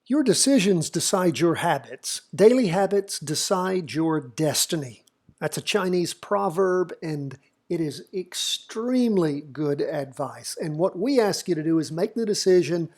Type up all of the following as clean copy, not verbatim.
Your decisions decide your habits. Daily habits decide your destiny. That's a Chinese proverb, and it is extremely good advice. And what we ask you to do is make the decision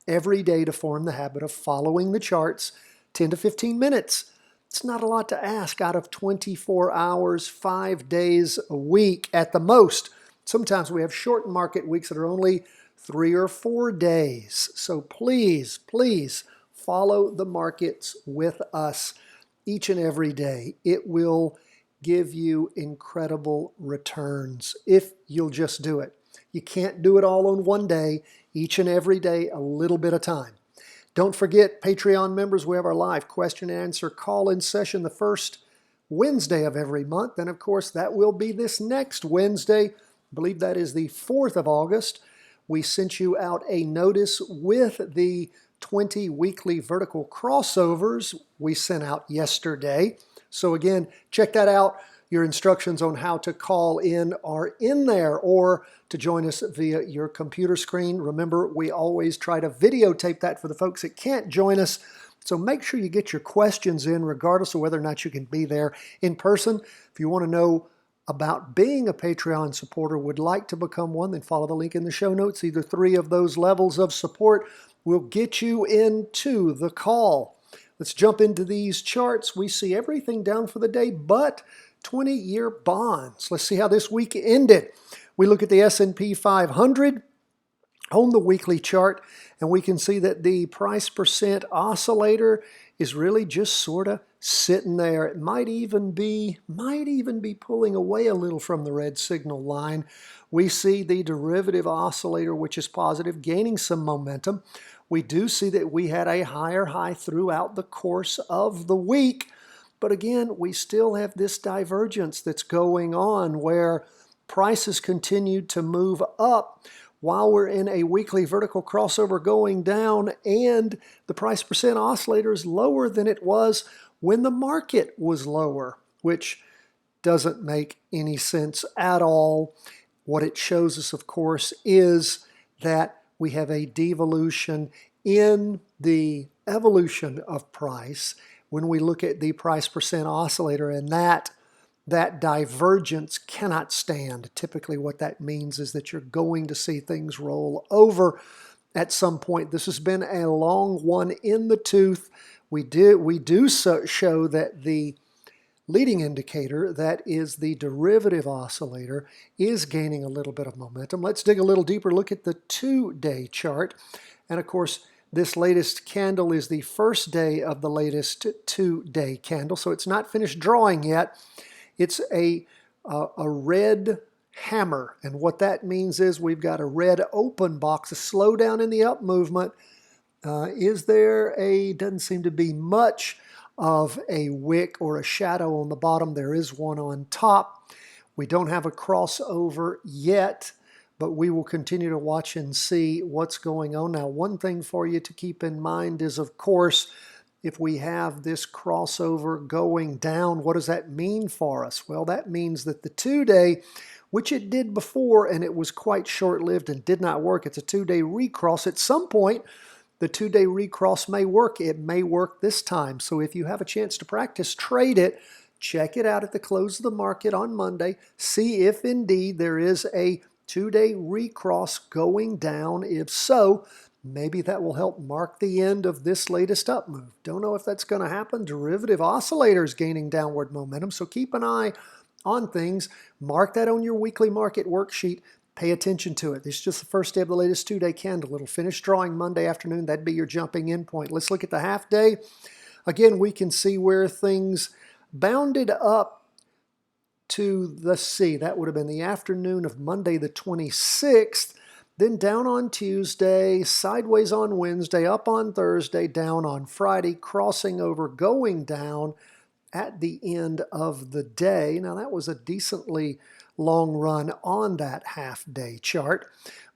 every day to form the habit of following the charts 10 to 15 minutes. It's not a lot to ask out of 24 hours, 5 days a week at the most. Sometimes we have short market weeks that are only 3 or 4 days. So please, please follow the markets with us each and every day. It will give you incredible returns if you'll just do it. You can't do it all on one day, each and every day, a little bit of time. Don't forget, Patreon members, we have our live question and answer call-in session the first Wednesday of every month. And of course, that will be this next Wednesday. I believe that is the 4th of August. We sent you out a notice with the 20 weekly vertical crossovers we sent out yesterday. So again, check that out. Your instructions on how to call in are in there, or to join us via your computer screen. Remember, we always try to videotape that for the folks that can't join us. So make sure you get your questions in regardless of whether or not you can be there in person. If you want to know about being a Patreon supporter, would like to become one, then follow the link in the show notes. Either 3 of those levels of support will get you into the call. Let's jump into these charts. We see everything down for the day but 20-year bonds. Let's see how this week ended. We look at the S&P 500 on the weekly chart, and we can see that the price percent oscillator is really just sort of sitting there. It might even be pulling away a little from the red signal line. We see the derivative oscillator, which is positive, gaining some momentum. We do see that we had a higher high throughout the course of the week. But again, we still have this divergence that's going on where prices continue to move up while we're in a weekly vertical crossover going down, and the price percent oscillator is lower than it was when the market was lower, which doesn't make any sense at all. What it shows us, of course, is that we have a devolution in the evolution of price when we look at the price percent oscillator, and that divergence cannot stand. Typically what that means is that you're going to see things roll over at some point. This has been a long one in the tooth. We do show that the leading indicator, that is the derivative oscillator, is gaining a little bit of momentum. Let's dig a little deeper, look at the 2-day chart. And of course, this latest candle is the first day of the latest 2-day candle, so it's not finished drawing yet. It's a red hammer, and what that means is we've got a red open box, a slowdown in the up movement. Doesn't seem to be much of a wick or a shadow on the bottom. There is one on top. We don't have a crossover yet, but we will continue to watch and see what's going on. Now, one thing for you to keep in mind is, of course, if we have this crossover going down, what does that mean for us? Well, that means that the 2-day, which it did before, and it was quite short-lived and did not work. It's a 2-day recross. At some point, the 2-day recross may work. It may work this time. So if you have a chance to practice, trade it. Check it out at the close of the market on Monday. See if indeed there is a 2-day recross going down. If so, maybe that will help mark the end of this latest up move. Don't know if that's going to happen. Derivative oscillators gaining downward momentum, so keep an eye on things. Mark that on your weekly market worksheet. Pay attention to it. This is just the first day of the latest 2-day candle. It'll finish drawing Monday afternoon. That'd be your jumping in point. Let's look at the half day. Again, we can see where things bounded up to, let's see, that would have been the afternoon of Monday the 26th. Then down on Tuesday, sideways on Wednesday, up on Thursday, down on Friday, crossing over, going down at the end of the day. Now that was a decently long run on that half-day chart,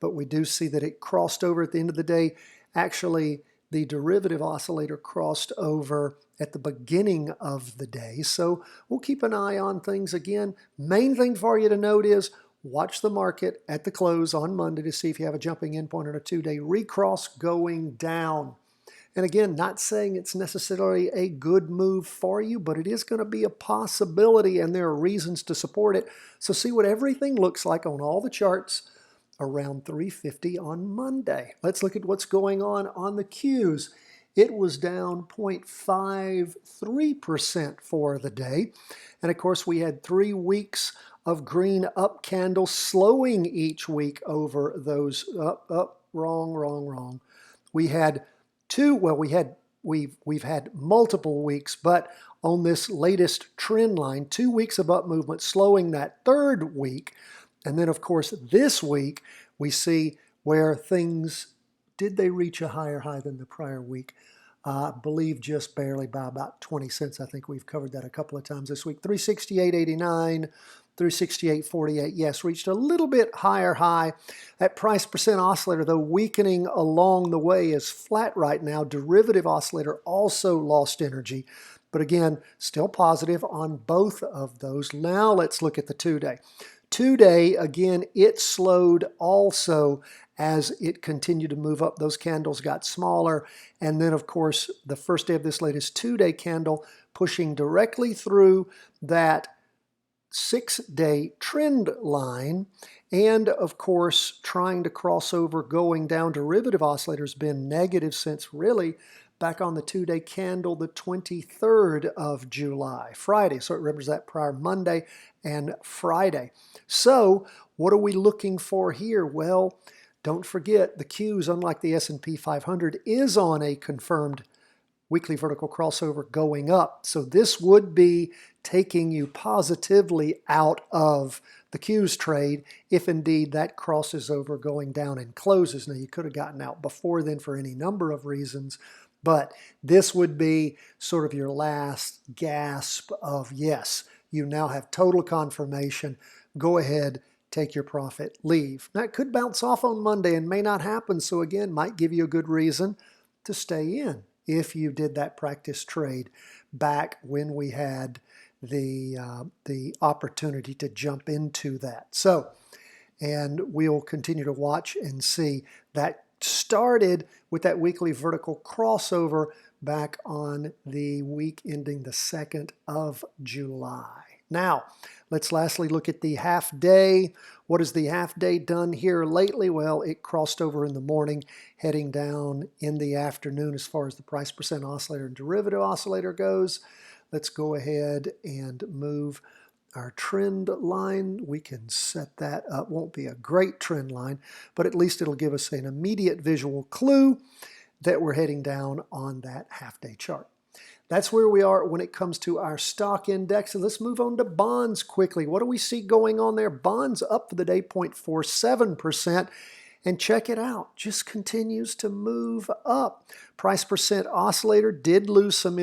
but we do see that it crossed over at the end of the day. Actually, the derivative oscillator crossed over at the beginning of the day, so we'll keep an eye on things. Again, main thing for you to note is watch the market at the close on Monday to see if you have a jumping in point on a 2-day recross going down. And again, not saying it's necessarily a good move for you, but it is going to be a possibility, and there are reasons to support it. So see what everything looks like on all the charts around 350 on Monday. Let's look at what's going on the Qs. It was down 0.53% for the day. And of course, we had 3 weeks of green up candles slowing each week over those wrong. We had we've had multiple weeks, but on this latest trend line, 2 weeks of up movement slowing that 3rd week. And then, of course, this week, we see where things, did they reach a higher high than the prior week? I believe just barely by about 20 cents. I think we've covered that a couple of times this week. 368.89, 368.48. Yes, reached a little bit higher high. That price percent oscillator, though weakening along the way, is flat right now. Derivative oscillator also lost energy. But again, still positive on both of those. Now let's look at the 2-day. 2-day, again, it slowed also as it continued to move up. Those candles got smaller. And then, of course, the first day of this latest 2-day candle pushing directly through that 6-day trend line. And, of course, trying to cross over, going down. Derivative oscillator's been negative since really back on the 2-day candle, the 23rd of July, Friday. So it remembers that prior Monday and Friday. So what are we looking for here? Well, don't forget the Qs, unlike the S&P 500, is on a confirmed weekly vertical crossover going up. So this would be taking you positively out of the Qs trade if indeed that crosses over going down and closes. Now you could have gotten out before then for any number of reasons, but this would be sort of your last gasp of yes, you now have total confirmation. Go ahead, take your profit, leave. Now it could bounce off on Monday and may not happen, so again, might give you a good reason to stay in if you did that practice trade back when we had the opportunity to jump into that. So, and we'll continue to watch and see. That started with that weekly vertical crossover back on the week ending the 2nd of July. Now, let's lastly look at the half day. What has the half day done here lately? Well, it crossed over in the morning, heading down in the afternoon as far as the price percent oscillator and derivative oscillator goes. Let's go ahead and move our trend line. We can set that up. Won't be a great trend line, but at least it'll give us an immediate visual clue that we're heading down on that half-day chart. That's where we are when it comes to our stock index. And let's move on to bonds quickly. What do we see going on there? Bonds up for the day 0.47%. And check it out, just continues to move up. Price percent oscillator did lose some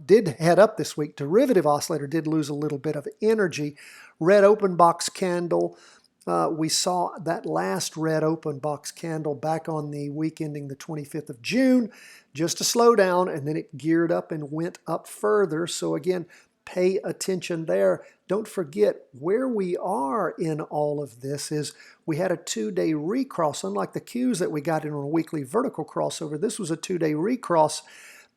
did head up this week. Derivative oscillator did lose a little bit of energy. Red open box candle. We saw that last red open box candle back on the week ending the 25th of June, just a slowdown, and then it geared up and went up further. So again, pay attention there. Don't forget where we are in all of this is we had a 2-day recross. Unlike the Qs that we got in on a weekly vertical crossover, this was a 2-day recross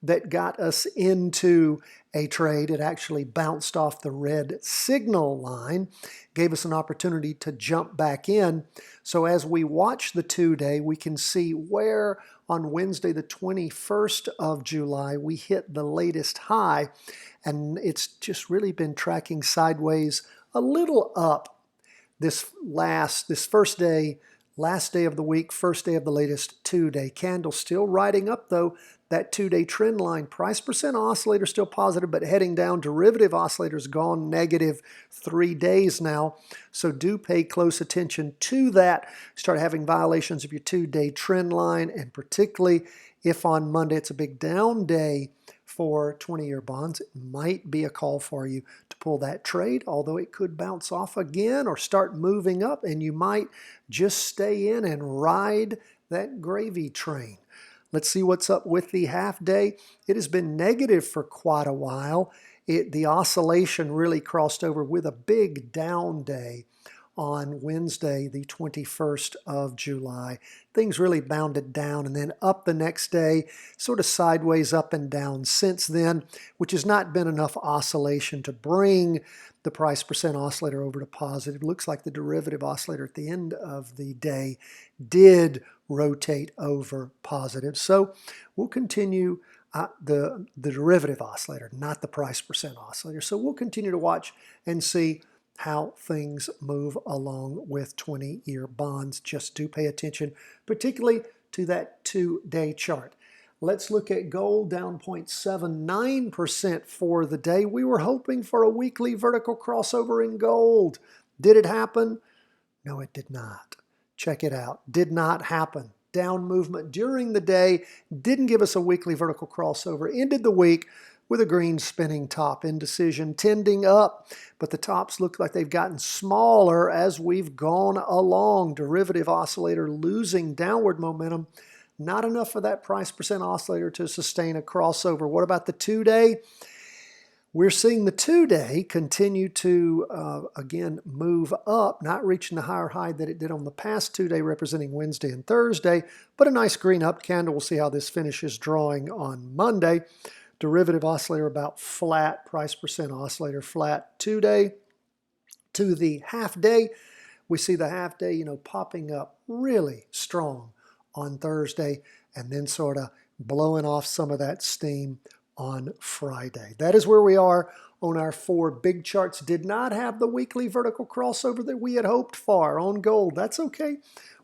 that got us into a trade. It actually bounced off the red signal line, gave us an opportunity to jump back in. So as we watch the 2-day, we can see where on Wednesday, the 21st of July, we hit the latest high, and it's just really been tracking sideways a little up this first day, last day of the week, first day of the latest 2-day candle. Still riding up though, that 2-day trend line. Price percent oscillator still positive, but heading down. Derivative oscillator's gone negative 3 days now. So do pay close attention to that. Start having violations of your 2-day trend line, and particularly if on Monday it's a big down day for 20-year bonds, it might be a call for you to pull that trade, although it could bounce off again or start moving up, and you might just stay in and ride that gravy train. Let's see what's up with the half day. It has been negative for quite a while. The oscillation really crossed over with a big down day on Wednesday, the 21st of July. Things really bounded down and then up the next day, sort of sideways up and down since then, which has not been enough oscillation to bring the price percent oscillator over to positive. Looks like the derivative oscillator at the end of the day did rotate over positive. So we'll continue the derivative oscillator, not the price percent oscillator. So we'll continue to watch and see how things move along with 20-year bonds. Just do pay attention, particularly to that 2-day chart. Let's look at gold, down 0.79% for the day. We were hoping for a weekly vertical crossover in gold. Did it happen? No, it did not. Check it out. Did not happen. Down movement during the day, didn't give us a weekly vertical crossover. Ended the week with a green spinning top. Indecision tending up, but the tops look like they've gotten smaller as we've gone along. Derivative oscillator losing downward momentum. Not enough for that price percent oscillator to sustain a crossover. What about the 2-day? We're seeing the 2-day continue to, again, move up, not reaching the higher high that it did on the past 2-day, representing Wednesday and Thursday, but a nice green up candle. We'll see how this finishes drawing on Monday. Derivative oscillator about flat, price percent oscillator flat 2-day. To the half day, we see the half day, popping up really strong on Thursday and then sort of blowing off some of that steam on Friday. That is where we are on our 4 big charts. Did not have the weekly vertical crossover that we had hoped for on gold. That's okay.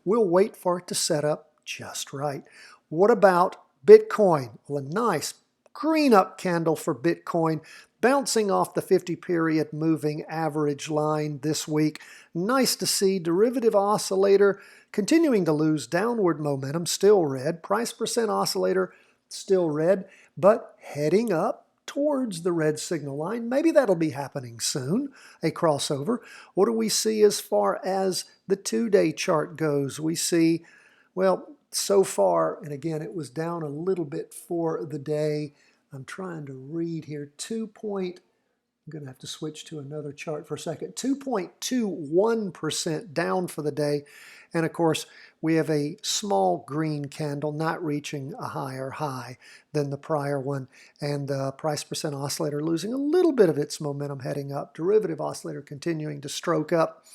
We'll wait for it to set up just right. What about Bitcoin? Well, a nice green up candle for Bitcoin, bouncing off the 50-period moving average line this week. Nice to see. Derivative oscillator continuing to lose downward momentum, still red. Price percent oscillator still red, but heading up towards the red signal line. Maybe that'll be happening soon, a crossover. What do we see as far as the 2-day chart goes? We see, well, so far, and again, it was down a little bit for the day. I'm trying to read here. I'm going to have to switch to another chart for a second. 2.21% down for the day. And of course, we have a small green candle not reaching a higher high than the prior one. And the price percent oscillator losing a little bit of its momentum heading up. Derivative oscillator continuing to stroke up.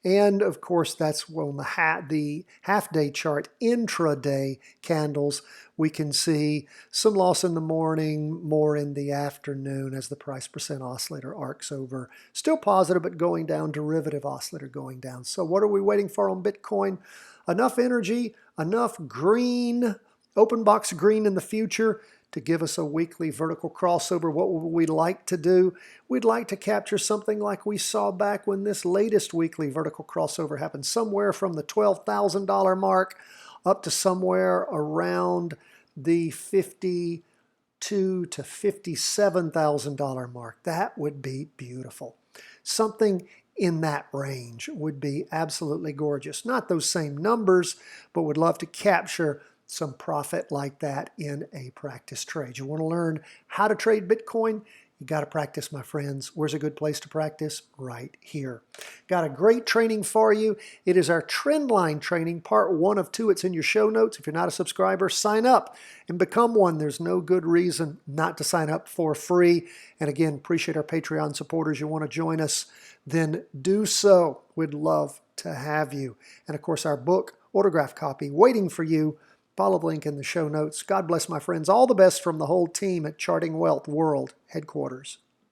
And of course, that's on the half-day chart, intraday candles. We can see some loss in the morning, more in the afternoon as the price percent oscillator arcs over. Still positive, but going down, derivative oscillator going down. So what are we waiting for on Bitcoin? Enough energy, enough green, open box green in the future to give us a weekly vertical crossover. What would we like to do? We'd like to capture something like we saw back when this latest weekly vertical crossover happened, somewhere from the $12,000 mark up to somewhere around the $52,000 to $57,000 mark. That would be beautiful. Something in that range would be absolutely gorgeous. Not those same numbers, but would love to capture some profit like that in a practice trade. You want to learn how to trade Bitcoin? You got to practice, my friends. Where's a good place to practice? Right here. Got a great training for you. It is our trend line training, part 1 of 2. It's in your show notes. If you're not a subscriber, sign up and become one. There's no good reason not to sign up for free. And again, appreciate our Patreon supporters. You want to join us, then do so. We'd love to have you. And of course, our book, autograph copy, waiting for you. Follow the link in the show notes. God bless, my friends. All the best from the whole team at Charting Wealth World Headquarters.